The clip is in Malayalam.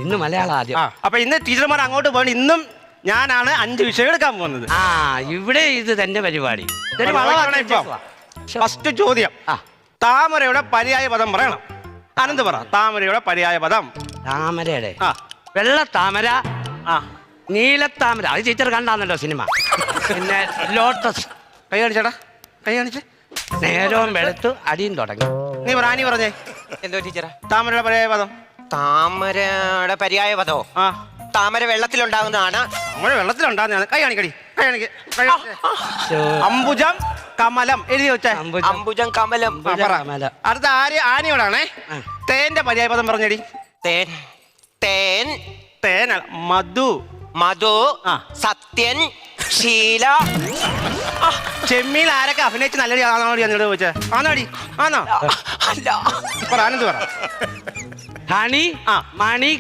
ഇന്ന് മലയാളം ആദ്യം. അപ്പൊ ഇന്ന് ടീച്ചർമാർ അങ്ങോട്ട് പോകണം. ഇന്നും ഞാനാണ് 5 വിഷയം എടുക്കാൻ പോകുന്നത്. ഇവിടെ ഇത് തന്നെ പരിപാടി. ഫസ്റ്റ് ചോദ്യം, താമരയുടെ പര്യായ പദം പറയണം. അനന്ത് പറ. താമരയുടെ പര്യായ പദം. താമരയുടെ വെള്ളത്താമര, നീലത്താമര, അത് ടീച്ചർ കണ്ടാന്നല്ലോ സിനിമ. പിന്നെ ലോട്ടസ്. കൈ കാണിച്ചേടാ, കൈ കാണിച്ച്. നേരവും വെളുത്തു അടിയും തുടങ്ങി. നീ പറഞ്ഞേ എന്തോ ടീച്ചറാ? താമരയുടെ പര്യായ പദം. താമരയുടെ പര്യായ പദോ? താമര വെള്ളത്തിലുണ്ടാകുന്നതാണ്. താമര വെള്ളത്തിലുണ്ടാകുന്നതാണ്. കൈ കാണിക്കടി, കൈ കാണിക്ക്. അംബുജം കമലം എഴുതി വെച്ചേ. അംബുജം കമലം. അടുത്ത ആനയോടാണേ. തേന്റെ പര്യായ പദം പറഞ്ഞടി. തേൻ. തേൻ. തേൻ. മധു. മധു. സത്യൻ. ശീല. ചെമ്മീൻ ആരൊക്കെ അഭിനയിച്ച് നല്ലടി ആണോടി എന്നോട് ചോദിച്ചേ? ആണോടി? ആണോ? അല്ല. പറ, ആനന്ദ് പറ. ഹണി, മണി,